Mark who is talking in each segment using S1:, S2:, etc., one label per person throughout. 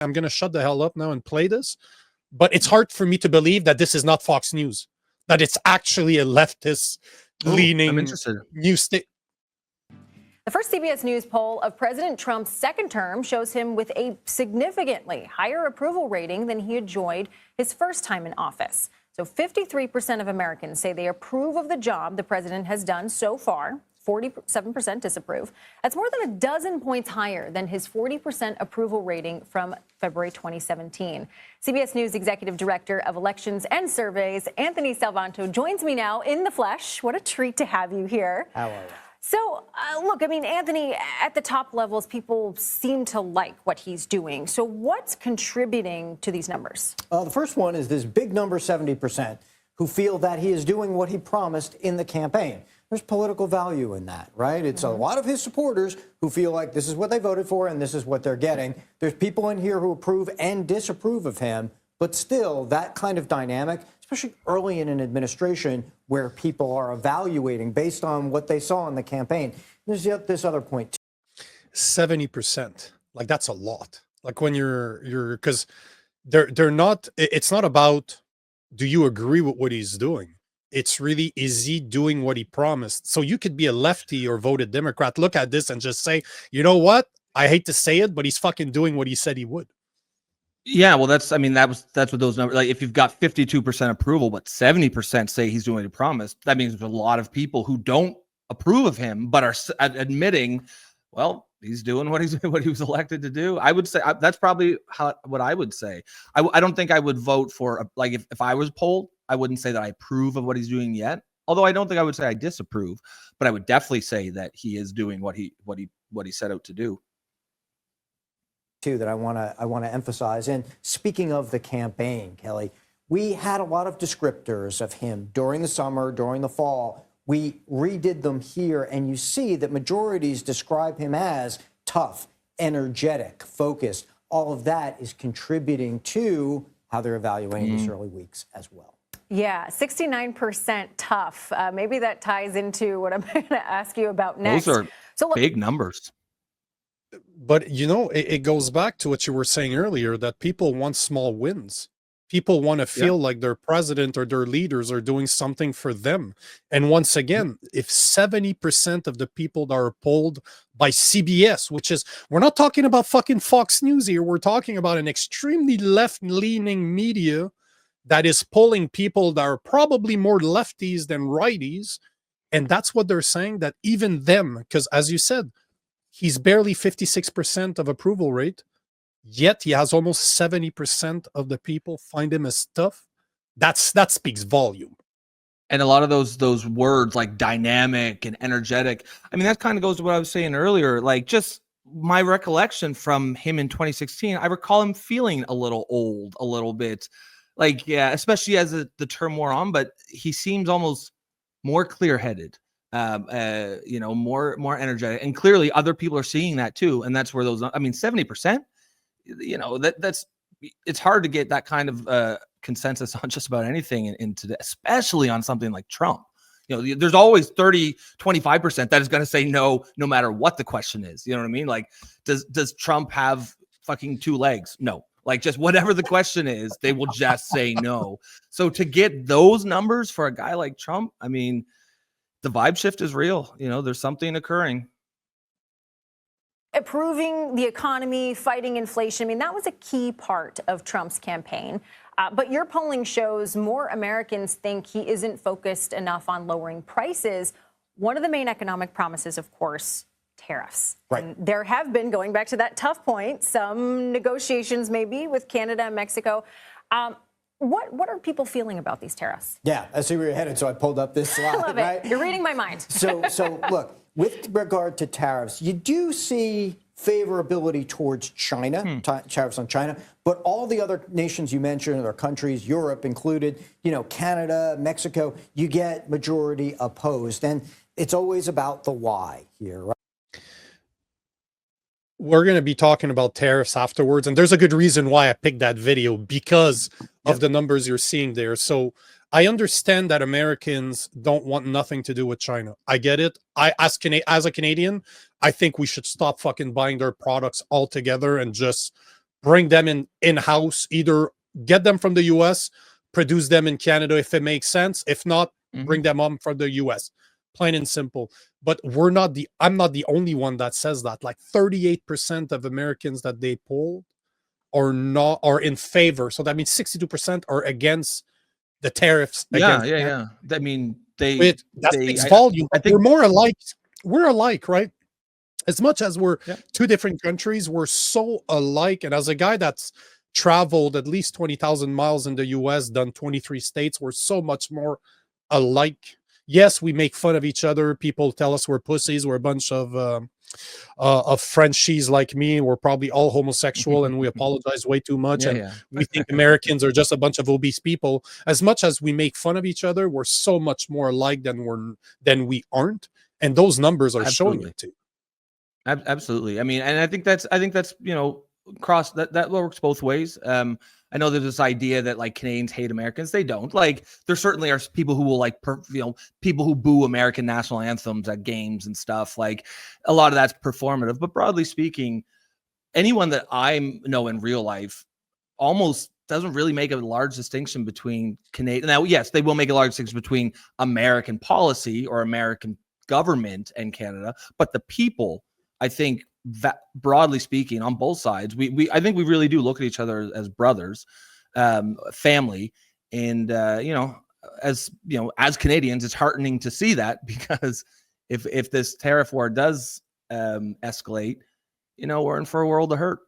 S1: I'm going to shut the hell up now and play this. But it's hard for me to believe that this is not Fox News, that it's actually a leftist leaning news station.
S2: The first CBS News poll of President Trump's second term shows him with a significantly higher approval rating than he enjoyed his first time in office. So 53% of Americans say they approve of the job the president has done so far. 47% disapprove. That's more than a dozen points higher than his 40% approval rating from February 2017. CBS News Executive Director of Elections and Surveys, Anthony Salvanto, joins me now in the flesh. What a treat to have you here.
S3: How are you?
S2: So, look, I mean, Anthony, at the top levels, people seem to like what he's doing. So what's contributing to these numbers?
S3: The first one is this big number, 70%, who feel that he is doing what he promised in the campaign. There's political value in that, right? It's a lot of his supporters who feel like this is what they voted for and this is what they're getting. There's people in here who approve and disapprove of him, but still that kind of dynamic, especially early in an administration where people are evaluating based on what they saw in the campaign. There's this other point, too.
S1: 70%. Like, that's a lot. Like, when you're because they're not, it's not about, do you agree with what he's doing? It's really, is he doing what he promised? So you could be a lefty or voted Democrat, look at this and just say, you know what? I hate to say it, but he's fucking doing what he said he would.
S4: Yeah, well, that's what those numbers, like, if you've got 52% approval, but 70% say he's doing what he promised, that means there's a lot of people who don't approve of him, but are admitting, well, he's doing what he was elected to do. I would say that's probably what I would say. I don't think I would vote for, like, if I was polled, I wouldn't say that I approve of what he's doing yet. Although I don't think I would say I disapprove, but I would definitely say that he is doing what he set out to do.
S3: Too, that I want to emphasize. And speaking of the campaign, Kelly, we had a lot of descriptors of him during the summer, during the fall. We redid them here, and you see that majorities describe him as tough, energetic, focused. All of that is contributing to how they're evaluating these early weeks as well.
S2: Yeah, 69% tough. Maybe that ties into what I'm going to ask you about next.
S4: Those are big numbers.
S1: But, you know, it goes back to what you were saying earlier, that people want small wins. People want to feel like their president or their leaders are doing something for them. And once again, if 70% of the people that are polled by CBS, which is, we're not talking about fucking Fox News here, we're talking about an extremely left-leaning media that is polling people that are probably more lefties than righties. And that's what they're saying, that even them, because as you said, he's barely 56% of approval rate, yet he has almost 70% of the people find him as tough. That speaks volume.
S4: And a lot of those words like dynamic and energetic, I mean, that kind of goes to what I was saying earlier. Like, just my recollection from him in 2016, I recall him feeling a little old, a little bit. Like, yeah, especially as the term wore on, but he seems almost more clear-headed. More energetic, and clearly other people are seeing that too, and that's where 70%, that's it's hard to get that kind of consensus on just about anything in today, especially on something like Trump. There's always 25% that is going to say no matter what the question is. You know what I mean? Like, does Trump have fucking two legs? No. Like, just whatever the question is, they will just say no. So to get those numbers for a guy like Trump, I mean, the vibe shift is real. There's something occurring.
S2: Improving the economy, fighting inflation. I mean, that was a key part of Trump's campaign. But your polling shows more Americans think he isn't focused enough on lowering prices. One of the main economic promises, of course, tariffs.
S3: Right.
S2: And there have been, going back to that tough point, some negotiations maybe with Canada and Mexico. What are people feeling about these tariffs?
S3: Yeah, I see where you're headed, so I pulled up this slide.
S2: I love it. Right? You're reading my mind.
S3: So look, with regard to tariffs, you do see favorability towards China, tariffs on China, but all the other nations you mentioned, or countries, Europe included, Canada, Mexico, you get majority opposed. And it's always about the why here, right?
S1: We're going to be talking about tariffs afterwards, and there's a good reason why I picked that video, because of the numbers you're seeing there. So I understand that Americans don't want nothing to do with China. I get it. As a Canadian, I think we should stop fucking buying their products altogether and just bring them in-house, either get them from the US, produce them in Canada if it makes sense. If not, bring them on from the US. Plain and simple. But I'm not the only one that says that. Like 38% of Americans that they poll are in favor. So that means 62% are against the tariffs
S4: Yeah,
S1: against
S4: yeah,
S1: Canada.
S4: yeah. I mean,
S1: That
S4: they,
S1: speaks volume.
S4: I think,
S1: We're more alike. We're alike, right? As much as we're
S4: yeah.
S1: two different countries, we're so alike. And as a guy that's traveled at least 20,000 miles in the US, done 23 states, we're so much more alike. Yes, we make fun of each other. People tell us we're pussies. We're a bunch of Frenchies like me. We're probably all homosexual, and we apologize way too much.
S4: Yeah,
S1: And
S4: yeah.
S1: we think Americans are just a bunch of obese people. As much as we make fun of each other, we're so much more alike than we aren't. And those numbers are showing
S4: Absolutely.
S1: it too.
S4: Absolutely. I mean, and I think that's cross that works both ways. I know there's this idea that like Canadians hate Americans. They don't. Like there certainly are people who will like people who boo American national anthems at games and stuff. Like a lot of that's performative. But broadly speaking, anyone that I know in real life almost doesn't really make a large distinction between Canadian. Now, yes, they will make a large distinction between American policy or American government and Canada, but the people, I think that broadly speaking, on both sides, I think we really do look at each other as brothers, family, and as Canadians, it's heartening to see that, because if this tariff war does escalate, we're in for a world of hurt.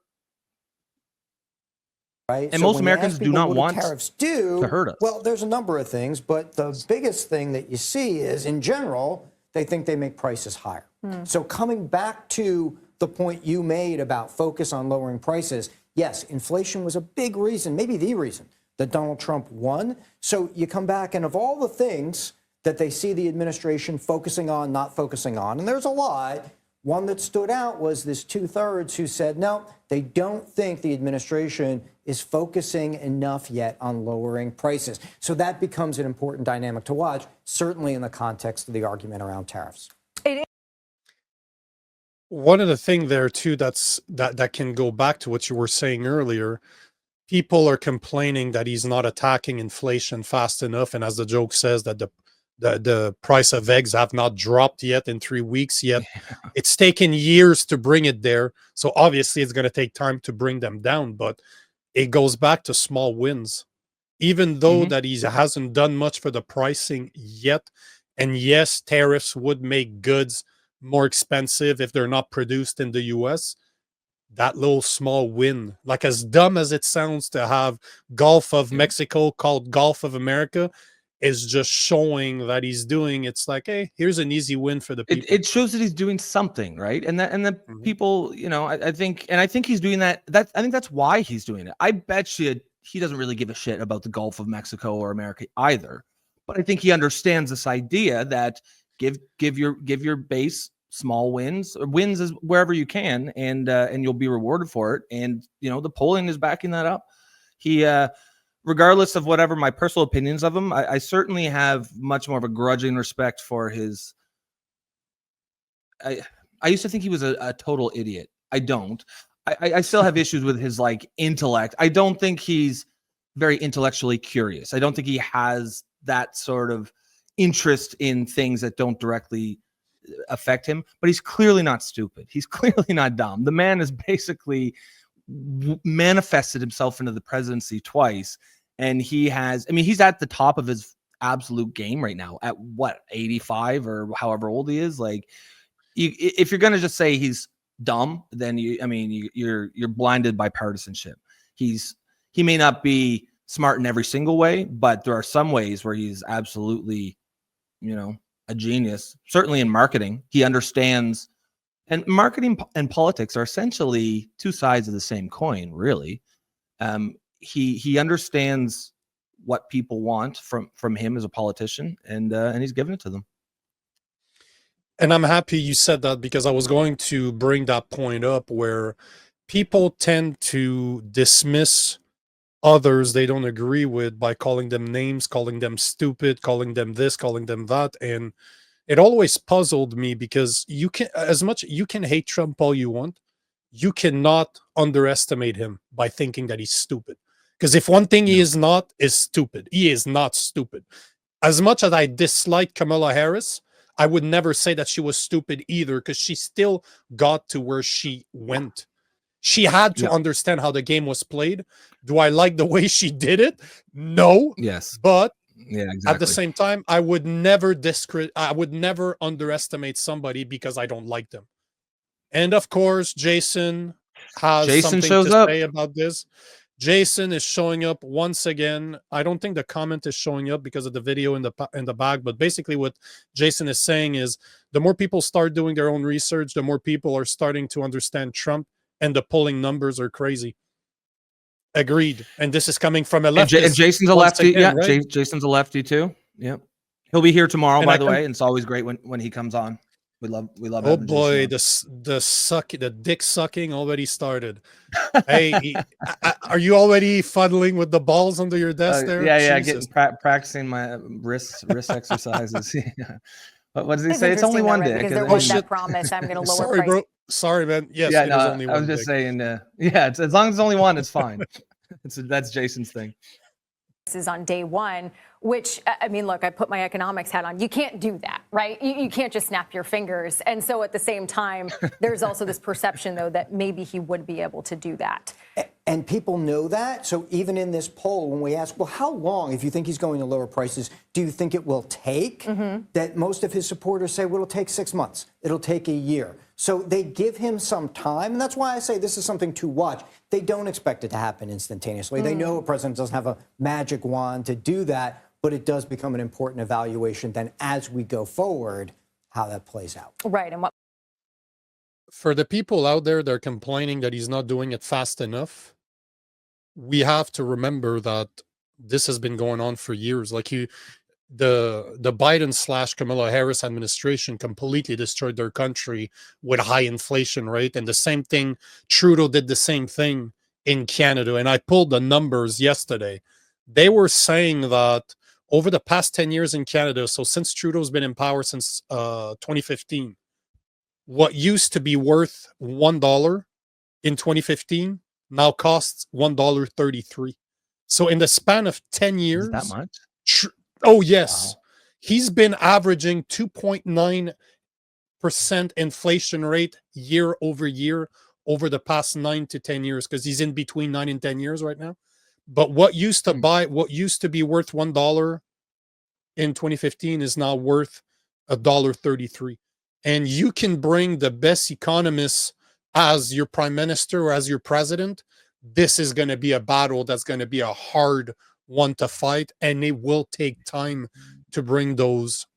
S3: Right?
S4: And
S3: so
S4: most
S3: when you
S4: Americans
S3: ask
S4: do
S3: people
S4: not
S3: what
S4: want
S3: tariffs do
S4: to hurt us.
S3: Well, there's a number of things, but the biggest thing that you see is, in general, they think they make prices higher. So coming back to the point you made about focus on lowering prices, yes, inflation was a big reason, maybe the reason, that Donald Trump won. So you come back, and of all the things that they see the administration focusing on, not focusing on, and there's a lot, one that stood out was this 2/3 who said, no, they don't think the administration is focusing enough yet on lowering prices. So that becomes an important dynamic to watch, certainly in the context of the argument around tariffs.
S1: One of the things there too that can go back to what you were saying earlier. People are complaining that he's not attacking inflation fast enough, and as the joke says, that the price of eggs have not dropped yet in 3 weeks yet. It's taken years to bring it there, so obviously it's going to take time to bring them down. But it goes back to small wins, even though that he hasn't done much for the pricing yet. And yes, tariffs would make goods more expensive if they're not produced in the US. That little small win, like as dumb as it sounds to have Gulf of Mexico called Gulf of America, is just showing that he's doing. It's like, hey, here's an easy win for the people.
S4: It shows that he's doing something, right? And the people, I think he's doing that. I think that's why he's doing it. I bet you he doesn't really give a shit about the Gulf of Mexico or America either. But I think he understands this idea that give your base small wins, or wins as wherever you can, and you'll be rewarded for it. And the polling is backing that up. He regardless of whatever my personal opinions of him, I certainly have much more of a grudging respect for his. I used to think he was a total idiot. I don't. I still have issues with his intellect. I don't think he's very intellectually curious. I don't think he has that sort of interest in things that don't directly affect him, but he's clearly not stupid. He's clearly not dumb. The man has basically manifested himself into the presidency twice, and he's at the top of his absolute game right now at 85 or however old he is. If you're going to just say he's dumb, then you're blinded by partisanship. He may not be smart in every single way, but there are some ways where he's absolutely a genius. Certainly in marketing, he understands, and marketing and politics are essentially two sides of the same coin, really. He understands what people want from him as a politician, and he's giving it to them.
S1: And I'm happy you said that, because I was going to bring that point up, where people tend to dismiss others they don't agree with by calling them names, calling them stupid, calling them this, calling them that. And it always puzzled me, because you can hate Trump all you want. you cannot underestimate him by thinking that he's stupid. Because if one thing he is not, is stupid. He is not stupid. As much as I dislike Kamala Harris, I would never say that she was stupid either, because she still got to where she went. She had to understand how the game was played. Do I like the way she did it? No.
S4: Yes.
S1: But
S4: exactly.
S1: at the same time, I would never underestimate somebody because I don't like them. And of course, Jason has something to say about this. Jason is showing up once again. I don't think the comment is showing up because of the video in the back, but basically what Jason is saying is the more people start doing their own research, the more people are starting to understand Trump, and the polling numbers are crazy. Agreed. And this is coming from a leftist.
S4: And Jason's a lefty. Right? Jason's a lefty too. Yep. He'll be here tomorrow, by the way. And it's always great when he comes on. We love. Oh
S1: boy, the dick sucking already started. Hey, are you already fuddling with the balls under your desk there?
S4: Yeah, Jesus. Getting practicing my wrist exercises. What does he say? It's only one dick.
S2: Because there was that promise. I'm going to lower
S1: Sorry,
S2: price.
S1: Bro. Sorry, man. Yes,
S4: it is only one. I was just saying. It's, as long as it's only one, it's fine. That's Jason's thing.
S2: This is on day one, which, I mean, look, I put my economics hat on. You can't do that, right? You can't just snap your fingers. And so at the same time, there's also this perception, though, that maybe he would be able to do that.
S3: And people know that. So even in this poll, when we ask, well, how long, if you think he's going to lower prices, do you think it will take? That most of his supporters say, well, it'll take 6 months. It'll take a year. So they give him some time. And that's why I say this is something to watch. They don't expect it to happen instantaneously. They know a president doesn't have a magic wand to do that, but it does become an important evaluation then as we go forward, how that plays out.
S2: Right. And what?
S1: For the people out there that are complaining that he's not doing it fast enough, we have to remember that this has been going on for years. Like the Biden / Kamala Harris administration completely destroyed their country with high inflation rate. And the same thing, Trudeau did the same thing in Canada. And I pulled the numbers yesterday. They were saying that over the past 10 years in Canada, so since Trudeau's been in power since 2015, what used to be worth $1 in 2015 now costs $1.33. So in the span of 10 years,
S4: is that much?
S1: Oh, yes. Wow. He's been averaging 2.9% inflation rate year over year over the past 9 to 10 years, because he's in between 9 and 10 years right now. But what used to be worth $1 in 2015 is now worth $1.33. And you can bring the best economists as your prime minister or as your president. This is going to be a battle that's going to be a hard one to fight, and it will take time to bring those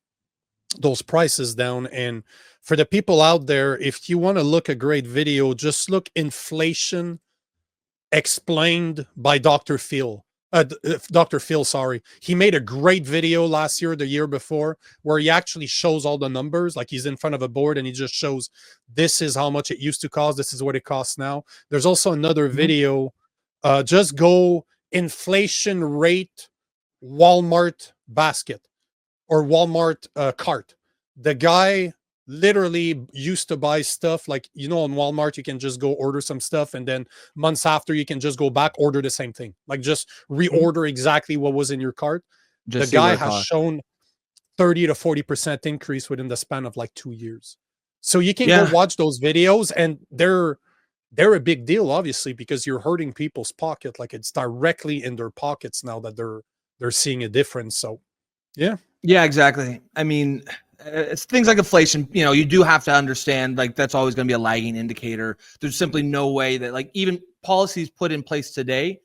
S1: prices down. And for the people out there, if you want to look a great video, just look Inflation Explained by Dr. Phil. Dr. Phil, sorry. He made a great video last year, the year before, where he actually shows all the numbers. Like he's in front of a board and he just shows this is how much it used to cost. This is what it costs now. There's also another video. Just go inflation rate Walmart basket or Walmart cart. The guy literally used to buy stuff like, on Walmart, you can just go order some stuff, and then months after you can just go back, order the same thing, like just reorder exactly what was in your cart. The guy has shown 30 to 40% increase within the span of like 2 years. So you can go watch those videos, and they're a big deal, obviously, because you're hurting people's pocket. Like it's directly in their pockets now that they're seeing a difference. So yeah,
S4: exactly. I mean, it's things like inflation, you do have to understand, like that's always going to be a lagging indicator. There's simply no way that, like, even policies put in place today,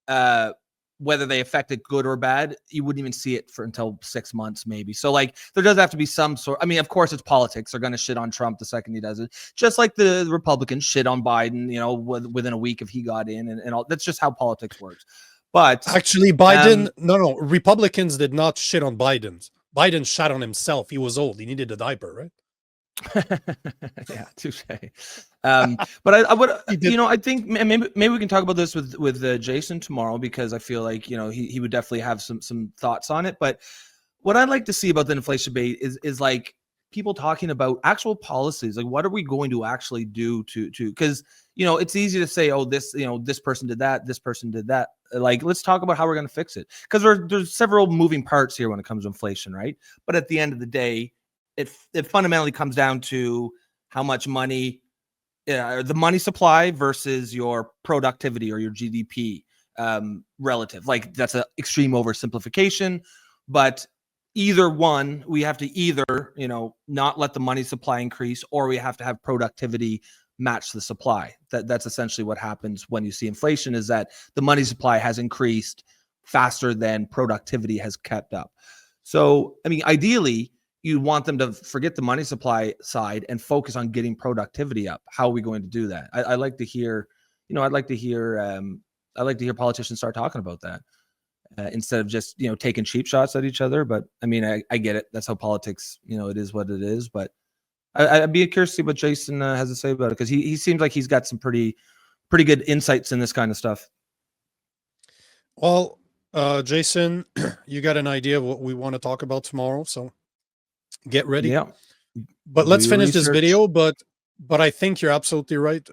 S4: whether they affect it good or bad, you wouldn't even see it until 6 months, maybe. So like there does have to be some sort. I mean, of course it's politics. They're going to shit on Trump the second he does it, just like the Republicans shit on Biden, within a week if he got in, and all. That's just how politics works. But
S1: actually Biden, no, Republicans did not shit on Biden. Biden shot on himself. He was old. He needed a diaper, right?
S4: Yeah, touche. But I would, I think maybe we can talk about this with Jason tomorrow, because I feel like he would definitely have some thoughts on it. But what I'd like to see about the inflation debate is like people talking about actual policies. Like, what are we going to actually do to, because, it's easy to say, oh, this, this person did that, this person did that. Like, let's talk about how we're going to fix it. Because there's several moving parts here when it comes to inflation, right? But at the end of the day, it fundamentally comes down to how much money, the money supply versus your productivity or your GDP relative. Like, that's an extreme oversimplification, but either one, we have to either, not let the money supply increase, or we have to have productivity match the supply. That's essentially what happens when you see inflation, is that the money supply has increased faster than productivity has kept up. So, I mean, ideally, you want them to forget the money supply side and focus on getting productivity up. How are we going to do that? I like to hear, I'd like to hear politicians start talking about that. Instead of just, taking cheap shots at each other. But I mean, I get it. That's how politics, it is what it is. But I'd be curious to see what Jason has to say about it, because he seems like he's got some pretty good insights in this kind of stuff.
S1: Well, Jason, you got an idea of what we want to talk about tomorrow, so get ready.
S4: Yeah.
S1: But let's finish this video. But I think you're absolutely right.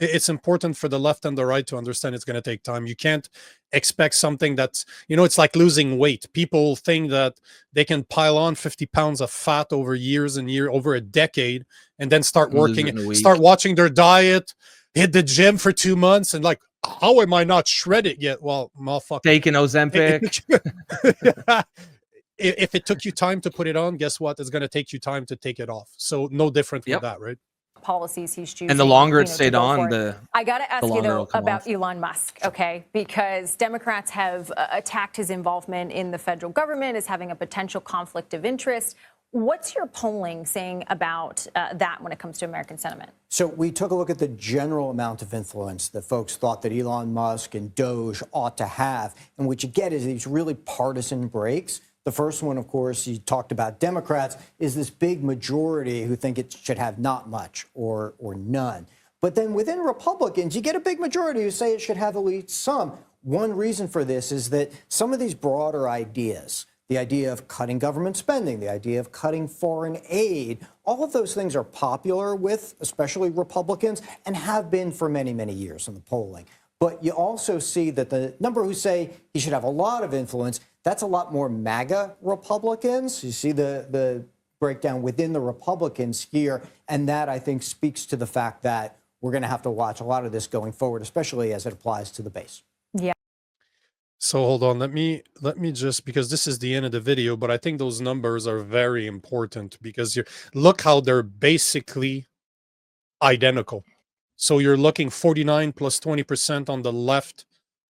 S1: It's important for the left and the right to understand it's going to take time. You can't expect something that's, it's like losing weight. People think that they can pile on 50 pounds of fat over years and years, over a decade, and then start working, start watching their diet, hit the gym for 2 months, and like, how am I not shredded yet? Well, motherfucker.
S4: Taking Ozempic.
S1: If it took you time to put it on, guess what? It's going to take you time to take it off. So no different with that, right?
S2: Policies he's choosing.
S4: And the longer it stayed on,
S2: I got to ask you though about Elon Musk, okay? Because Democrats have attacked his involvement in the federal government as having a potential conflict of interest. What's your polling saying about that when it comes to American sentiment?
S3: So we took a look at the general amount of influence that folks thought that Elon Musk and Doge ought to have. And what you get is these really partisan breaks. The first one, of course, you talked about Democrats, is this big majority who think it should have not much or none. But then within Republicans, you get a big majority who say it should have at least some. One reason for this is that some of these broader ideas, the idea of cutting government spending, the idea of cutting foreign aid, all of those things are popular with especially Republicans and have been for many, many years in the polling. But you also see that the number who say he should have a lot of influence, that's a lot more MAGA Republicans. You see the breakdown within the Republicans here. And that, I think, speaks to the fact that we're going to have to watch a lot of this going forward, especially as it applies to the base.
S2: Yeah.
S1: So hold on, let me just, because this is the end of the video, but I think those numbers are very important, because look how they're basically identical. So you're looking 49 plus 20% on the left,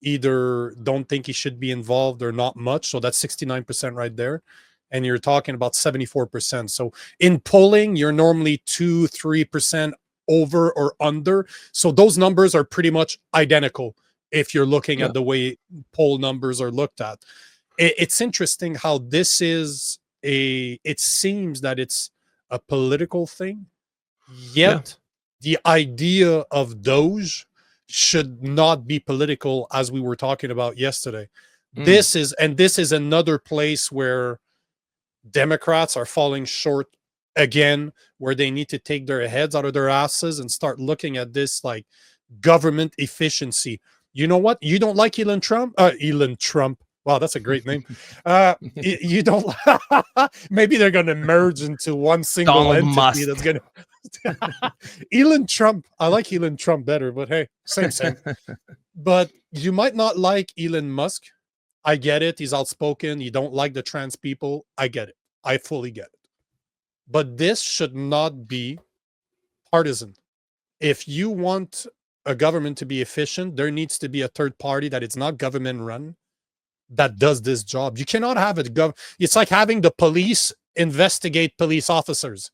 S1: either don't think he should be involved or not much. So that's 69% right there. And you're talking about 74%. So in polling, you're normally 2-3% over or under. So those numbers are pretty much identical if you're looking at the way poll numbers are looked at. It's interesting how this is it seems that it's a political thing, yet the idea of Doge should not be political, as we were talking about yesterday. This is another place where Democrats are falling short again, where they need to take their heads out of their asses and start looking at this like government efficiency. You know what? You don't like Elon Trump? Elon Trump. Wow, that's a great name. You don't. Maybe they're going to merge into one single
S4: Donald
S1: entity.
S4: Musk.
S1: That's going to. Elon Trump. I like Elon Trump better, but hey, same. But you might not like Elon Musk. I get it. He's outspoken. You don't like the trans people. I get it. I fully get it. But this should not be partisan. If you want a government to be efficient, there needs to be a third party that it's not government run that does this job. You cannot have it. It's like having the police investigate police officers.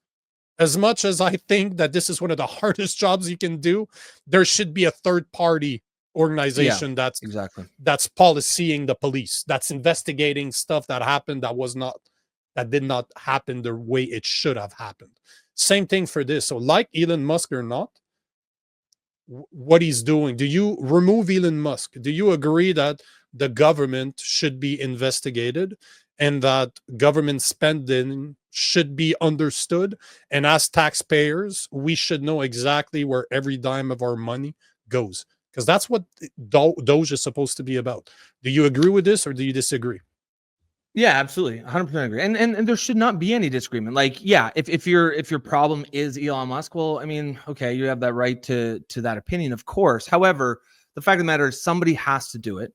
S1: As much as I think that this is one of the hardest jobs you can do, there should be a third party organization that's policing the police, that's investigating stuff that happened that did not happen the way it should have happened. Same thing for this. So like Elon Musk or not, what he's doing, do you remove Elon Musk? Do you agree that the government should be investigated and that government spending should be understood. And as taxpayers, we should know exactly where every dime of our money goes, because that's what Doge is supposed to be about. Do you agree with this or do you disagree?
S4: Yeah, absolutely. 100% agree. And there should not be any disagreement. Like, yeah, if your problem is Elon Musk, well, I mean, okay, you have that right to that opinion, of course. However, the fact of the matter is somebody has to do it.